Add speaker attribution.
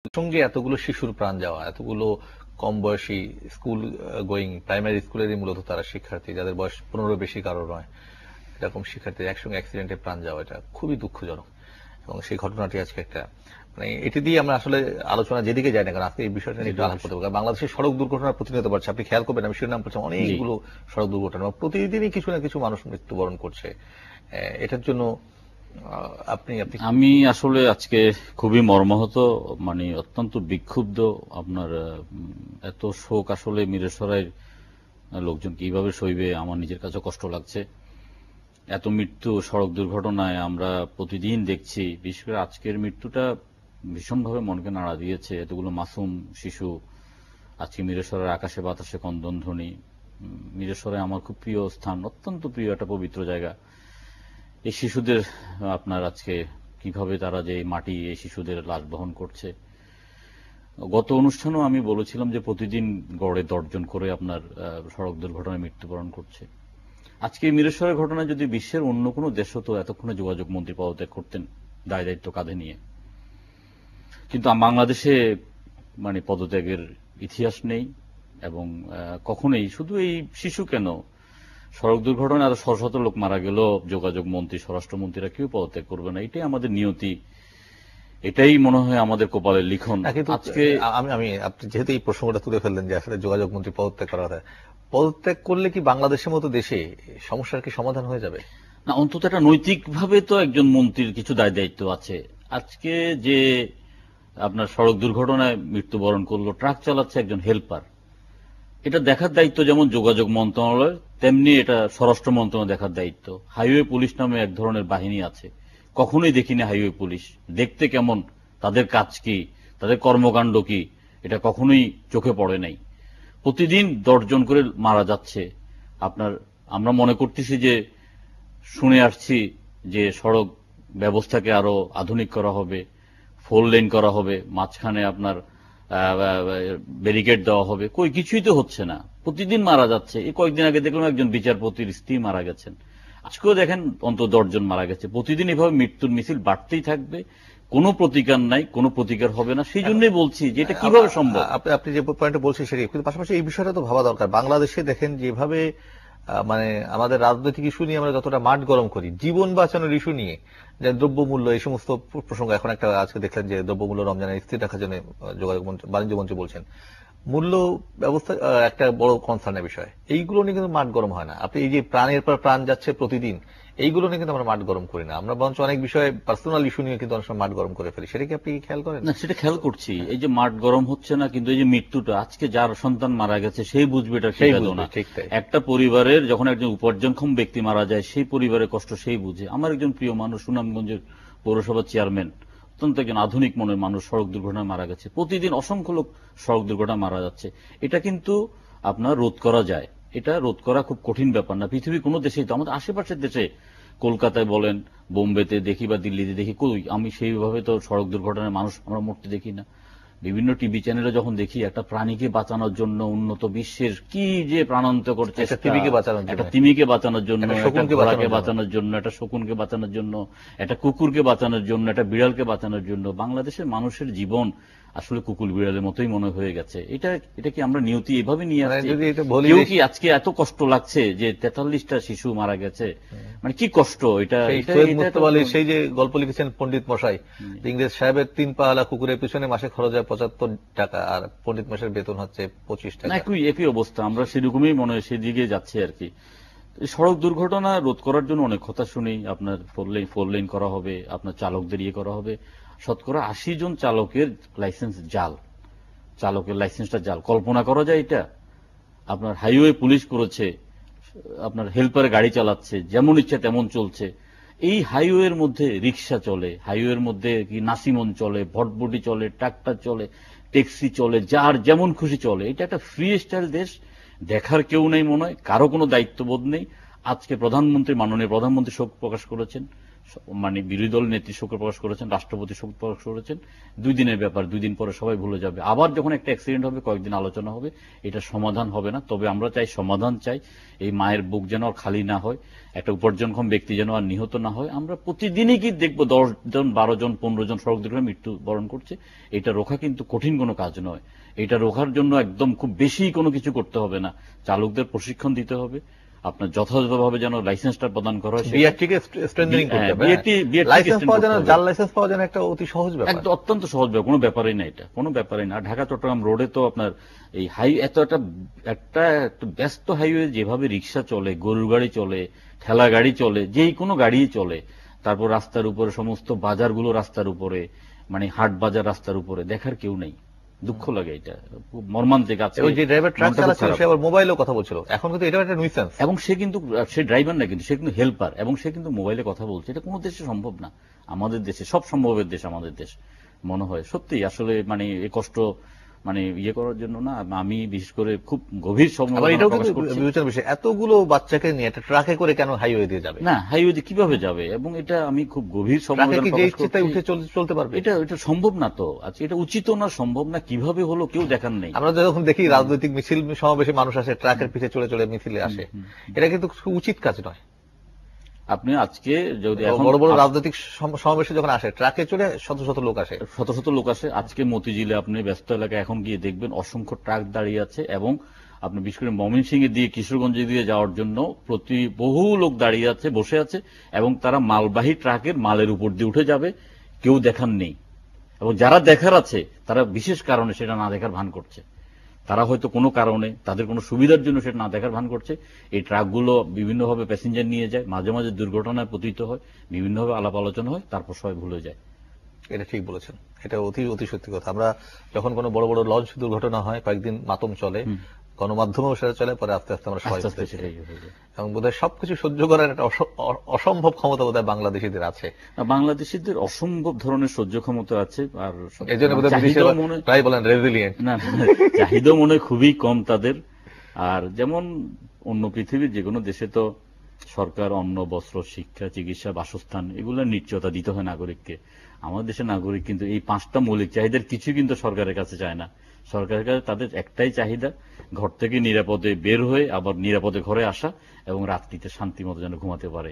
Speaker 1: সঙ্গে এতগুলো শিশুর প্রাণ যাওয়া, এতগুলো কম বয়সী স্কুল গোয়িং প্রাইমারি স্কুলেরই মূলত তারা শিক্ষার্থী, যাদের বয়স 15 বেশি কারো নয়, এরকম শিক্ষার্থীর একসঙ্গে অ্যাক্সিডেন্টে প্রাণ যাওয়া, এটা খুবই দুঃখজনক। এবং সেই ঘটনাটি আজকে একটা মানে এটি দিয়ে আমরা আসলে আলোচনা যেদিকে যাই না কারণ আজকে এই বিষয়টা নিয়ে একটু আলাপ করতে হবে। বাংলাদেশের সড়ক দুর্ঘটনা প্রতিনিয়ত বাড়ছে, আপনি খেয়াল করবেন, আমি শিরোনাম পড়ছিলাম অনেকগুলো সড়ক দুর্ঘটনা, প্রতিদিনই কিছু না কিছু মানুষ মৃত্যুবরণ করছে। এটার জন্য আপনি আপনি
Speaker 2: আমি আসলে আজকে খুবই মর্মাহত, মানে অত্যন্ত বিক্ষুব্ধ। আপনার এত শোক আসলে মিরেসরাইয়ের লোকজন কিভাবে সইবে, আমার নিজের কাছে কষ্ট লাগছে। এত মৃত্যু সড়ক দুর্ঘটনায় আমরা প্রতিদিন দেখছি, বিশেষ করে আজকের মৃত্যুটা ভীষণভাবে মনকে নাড়া দিয়েছে। এতগুলো মাসুম শিশু আজকে মিরেসরের আকাশে বাতাসে কন্দনধ্বনি। মিরেসরে আমার খুব প্রিয় স্থান, অত্যন্ত প্রিয় একটা পবিত্র জায়গা। এই শিশুদের আপনার আজকে কিভাবে তারা যে মাটি এই শিশুদের লাশ বহন করছে। গত অনুষ্ঠানেও আমি বলেছিলাম যে প্রতিদিন গড়ে 10 জন করে আপনার সড়ক দুর্ঘটনায় মৃত্যুবরণ করছে। আজকে মিরেশ্বরের ঘটনায় যদি বিশ্বের অন্য কোনো দেশ হতো এতক্ষণে যোগাযোগ মন্ত্রী পদত্যাগ করতেন দায় দায়িত্ব কাঁধে নিয়ে, কিন্তু বাংলাদেশে মানে পদত্যাগের ইতিহাস নেই। এবং কখনোই শুধু এই শিশু কেন, সড়ক দুর্ঘটনায় আরো শত শত লোক মারা গেল, যোগাযোগ মন্ত্রী স্বরাষ্ট্রমন্ত্রীরা কেউ পদত্যাগ করবে না। এটাই আমাদের নিয়তি, এটাই মনে হয় আমাদের কপালের লিখন।
Speaker 1: আজকে আমি আপনি যেহেতু এই প্রসঙ্গটা তুলে ফেললেন যে আসলে যোগাযোগ মন্ত্রী পদত্যাগ করা কথা, পদত্যাগ করলে কি বাংলাদেশের মতো দেশে সমস্যার কি সমাধান হয়ে যাবে?
Speaker 2: না, অন্তত একটা নৈতিকভাবে তো একজন মন্ত্রীর কিছু দায় দায়িত্ব আছে। আজকে যে আপনার সড়ক দুর্ঘটনায় মৃত্যুবরণ করলো, ট্রাক চালাচ্ছে একজন হেল্পার, এটা দেখার দায়িত্ব যেমন যোগাযোগ মন্ত্রণালয়, তেমনি এটা স্বরাষ্ট্র মন্ত্রণালয় দেখার দায়িত্ব। হাইওয়ে পুলিশ নামে এক ধরনের বাহিনী আছে, কখনোই দেখিনি হাইওয়ে পুলিশ। দেখতে কেমন, তাদের কাজ কি, তাদের কর্মকাণ্ড কি, এটা কখনোই চোখে পড়ে নাই। প্রতিদিন 10 জন করে মারা যাচ্ছে। আপনার আমরা মনে করতেছি যে, শুনে আসছি যে সড়ক ব্যবস্থাকে আরো আধুনিক করা হবে, 4 লেন করা হবে, মাঝখানে আপনার ব্যারিকেড দেওয়া হবে, কই কিছুই তো হচ্ছে না। প্রতিদিন মারা যাচ্ছে। এই কয়েকদিন আগে দেখলাম একজন বিচারপতির স্ত্রী মারা গেছেন, আজকেও দেখেন অন্তত 10 জন মারা গেছে। প্রতিদিন এভাবে মৃত্যুর মিছিল বাড়তেই থাকবে, কোনো প্রতিকার নাই, কোনো প্রতিকার হবে না। সেই জন্যই বলছি যে এটা কিভাবে সম্ভব।
Speaker 1: আপনি যে পয়েন্টটা বলছেন সেটাই, কিন্তু পাশাপাশি এই বিষয়টা তো ভাবা দরকার। বাংলাদেশে দেখেন যেভাবে মানে আমাদের রাজনৈতিক ইস্যু নিয়ে আমরা যতটা মাঠ গরম করি, জীবন বাঁচানোর ইস্যু নিয়ে, যে দ্রব্যমূল্য এই সমস্ত প্রসঙ্গ, এখন একটা আজকে দেখলেন যে দ্রব্যমূল্য রমজানের স্থির রাখার জন্য যোগাযোগ মন্ত্রী বাণিজ্য মন্ত্রী বলছেন, মূল্য ব্যবস্থা একটা বড় কনসার্নের বিষয়। এইগুলো নিয়ে কিন্তু মাঠ গরম হয় না। আপনি এই যে প্রাণের পর প্রাণ যাচ্ছে প্রতিদিন, এইগুলো নিয়ে কিন্তু আমরা মাঠ গরম করি না। আমরা বরঞ্চ অনেক বিষয়ে পার্সোনাল ইস্যু নিয়ে কিন্তু অনেক সময় মাঠ গরম করে ফেলি। সেটা কি আপনি খেয়াল করেন?
Speaker 2: না, সেটা খেয়াল করছি। এই যে মাঠ গরম হচ্ছে না, কিন্তু এই যে মৃত্যুটা, আজকে যার সন্তান মারা গেছে সেই বুঝবে এটা সেই বেদনা। একটা পরিবারের যখন একজন উপার্জনক্ষম ব্যক্তি মারা যায়, সেই পরিবারের কষ্ট সেই বুঝে। আমার একজন প্রিয় মানুষ, সুনামগঞ্জের পৌরসভার চেয়ারম্যান, অত্যন্ত একজন আধুনিক মনের মানুষ, সড়ক দুর্ঘটনায় মারা গেছে। প্রতিদিন অসংখ্য লোক সড়ক দুর্ঘটনায় মারা যাচ্ছে। এটা কিন্তু আপনার রোধ করা যায়। এটা রোধ করা খুব কঠিন ব্যাপার না। পৃথিবীর কোনো দেশেই তো, আমাদের আশেপাশের দেশে, কলকাতায় বলেন, বোম্বেতে দেখি বা দিল্লিতে দেখি, কই আমি সেইভাবে তো সড়ক দুর্ঘটনায় মানুষ আমরা মরতে দেখি না। বিভিন্ন টিভি চ্যানেলে যখন দেখি একটা প্রাণীকে বাঁচানোর জন্য উন্নত বিশ্বের কি যে প্রাণান্ত করছে, একটা তিমিকে বাঁচানোর জন্য, একটা ঘোড়াকে বাঁচানোর জন্য, একটা শকুনকে বাঁচানোর জন্য, একটা কুকুরকে বাঁচানোর জন্য, একটা বিড়ালকে বাঁচানোর জন্য, বাংলাদেশের মানুষের জীবন আসলে কুকুর বিড়ালের মতোই মনে হয়ে গেছে। এটা কি আমরা নিয়তি এভাবে নিয়ে আসছি? কেউ কি আজকে এত কষ্ট লাগছে যে 43টা শিশু মারা গেছে, মানে কি কষ্ট এটা।
Speaker 1: সেই যে গল্প লিখেছেন পণ্ডিত মশাই, ইংরেজ সাহেবের 3 পালা কুকুরের পিছনে মাসে খরচ হয় 75 টাকা, আর পণ্ডিত মশাইয়ের বেতন হচ্ছে 25 টাকা।
Speaker 2: একই অবস্থা, আমরা সেরকমই মনে হয় সেদিকে যাচ্ছে আর কি। সড়ক দুর্ঘটনা রোধ করার জন্য অনেক কথা শুনি, আপনার 4 লেন করা হবে, আপনার চালকদের ইয়ে করা হবে। শতকরা 80 জন চালকের লাইসেন্স জাল, চালকের লাইসেন্সটা জাল। কল্পনা করা যায় এটা? আপনার হাইওয়ে পুলিশ করেছে, আপনার হেল্পারে গাড়ি চালাচ্ছে, যেমন ইচ্ছা তেমন চলছে। এই হাইওয়ের মধ্যে রিক্সা চলে, হাইওয়ের মধ্যে কি নাসিমন চলে, ভটভটি চলে, ট্রাক্টর চলে, ট্যাক্সি চলে, যার যেমন খুশি চলে। এটা একটা ফ্রি স্টাইল দেশ, দেখার কেউ নেই মনে হয়, কারো কোনো দায়িত্ববোধ নেই। আজকে প্রধানমন্ত্রী, মাননীয় প্রধানমন্ত্রী শোক প্রকাশ করেছেন, মানে বিরোধী দল নেত্রী শোক প্রকাশ করেছেন, রাষ্ট্রপতি শোক প্রকাশ করেছেন। 2 দিনের ব্যাপার, 2 দিন পরে সবাই ভুলে যাবে। আবার যখন একটা অ্যাক্সিডেন্ট হবে, কয়েকদিন আলোচনা হবে, এটা সমাধান হবে না। তবে আমরা চাই সমাধান চাই, এই মায়ের বুক যেন আর খালি না হয়, একটা উপার্জনক্ষম ব্যক্তি যেন আর নিহত না হয়। আমরা প্রতিদিনই কি দেখবো 10 জন 12 জন 15 জন সড়ক দুর্ঘটনায় মৃত্যুবরণ করছে। এটা রোখা কিন্তু কঠিন কোনো কাজ নয়। এটা রোখার জন্য একদম খুব বেশি কোনো কিছু করতে হবে না, চালকদের প্রশিক্ষণ দিতে হবে, আপনার যথাযথভাবে যেন লাইসেন্সটা প্রদান করা হয়।
Speaker 1: বিআরটিকে স্ট্রেনথেনিং করতে হবে। লাইসেন্স পাওয়া যেন, জাল লাইসেন্স পাওয়া যেন একটা অতি সহজ ব্যাপার,
Speaker 2: একদম অত্যন্ত সহজ ব্যাপার, কোনো ব্যাপারই না, এটা কোনো ব্যাপারই না। ঢাকা চট্টগ্রাম রোডে তো আপনার এই এত একটা ব্যস্ত হাইওয়ে, যেভাবে রিক্সা চলে, গরুর গাড়ি চলে, ঠেলা গাড়ি চলে, যেই কোনো গাড়ি চলে, তারপর রাস্তার উপরে সমস্ত বাজারগুলো রাস্তার উপরে, মানে হাট বাজার রাস্তার উপরে, দেখার কেউ নেই। দুঃখ লাগে, এটা খুব মর্মান্তিক আছে।
Speaker 1: ওই যে ড্রাইভার ট্রাক চালাচ্ছিল সে আবার মোবাইলেও কথা বলছিল, এখন কিন্তু এটা একটা নুইসেন্স।
Speaker 2: এবং সে ড্রাইভার না, কিন্তু সে কিন্তু হেল্পার, এবং সে কিন্তু মোবাইলে কথা বলছে। এটা কোনো দেশে সম্ভব না। আমাদের দেশে সব সম্ভবের দেশ আমাদের দেশ মনে হয়। সত্যি আসলে মানে এই কষ্ট মানে ইয়ে করার জন্য না, আমি বিশেষ করে খুব গভীর
Speaker 1: এটাও কিন্তু বিবেচনার বিষয়, এতগুলো বাচ্চাকে নিয়ে একটা ট্রাকে করে কেন হাইওয়ে দিয়ে যাবে?
Speaker 2: না, হাইওয়ে দিয়ে কিভাবে যাবে? এবং এটা আমি খুব গভীর সমবেদনা প্রকাশ করছি।
Speaker 1: উঠে চলতে পারবে?
Speaker 2: এটা সম্ভব না তো। আচ্ছা, এটা উচিত না, সম্ভব না, কিভাবে হলো কেউ দেখার নেই।
Speaker 1: আমরা যখন দেখি রাজনৈতিক মিছিল সমাবেশে মানুষ আসে, ট্রাকের পিছে চলে চলে মিছিলে আসে, এটা কিন্তু উচিত কাজ নয়।
Speaker 2: আপনি আজকে যদি
Speaker 1: বড় বড় রাজনৈতিক সমাবেশে যখন আসে, ট্রাকে চলে শত শত লোক আসে,
Speaker 2: শত শত লোক আসে। আজকে মতিঝিলে আপনি ব্যস্ত এলাকায় এখন গিয়ে দেখবেন অসংখ্য ট্রাক দাঁড়িয়ে আছে, এবং আপনি বিশেষ করে ময়মনসিংহে দিয়ে কিশোরগঞ্জে দিয়ে যাওয়ার জন্য বহু লোক দাঁড়িয়ে আছে, বসে আছে, এবং তারা মালবাহী ট্রাকের মালের উপর দিয়ে উঠে যাবে, কেউ দেখার নেই। এবং যারা দেখার আছে তারা বিশেষ কারণে সেটা না দেখার ভান করছে। তারা হয়তো কোনো কারণে, তাদের কোনো সুবিধার জন্য সেটা না দেখার ভান করছে। এই ট্রাকগুলো বিভিন্নভাবে প্যাসেঞ্জার নিয়ে যায়, মাঝে মাঝে দুর্ঘটনায় পতিত হয়, বিভিন্নভাবে আলাপ আলোচনা হয়, তারপর সবাই ভুলে যায়।
Speaker 1: এটা ঠিক বলেছেন, এটা অতি অতি সত্যি কথা। আমরা যখন কোনো বড় বড় লঞ্চ দুর্ঘটনা হয়, কয়েকদিন মাতম চলে, গণমাধ্যমেও সেটা চলে, পরে আস্তে আস্তে আমরা সবাই এবং বোধহয় সবকিছু সহ্য করার একটা অসম্ভব ক্ষমতা বোধহয় বাংলাদেশিদের আছে।
Speaker 2: বাংলাদেশিদের অসম্ভব ধরনের সহ্য ক্ষমতা আছে, আর
Speaker 1: এই জন্য প্রায় বলেন রেজিলিয়েন্ট।
Speaker 2: না, চাহিদা মনে খুবই কম তাদের। আর যেমন অন্য পৃথিবীর যে কোনো দেশে তো সরকার অন্ন, বস্ত্র, শিক্ষা, চিকিৎসা, বাসস্থান এগুলোর নিশ্চয়তা দিতে হয় নাগরিককে। আমাদের দেশের নাগরিক কিন্তু এই 5টা মৌলিক চাহিদার কিছু কিন্তু সরকারের কাছে চায় না। সরকারের কাছে তাদের একটাই চাহিদা, ঘর থেকে নিরাপদে বের হয়ে আবার নিরাপদে ঘরে আসা, এবং রাত্রিতে শান্তি মতো যেন ঘুমাতে পারে।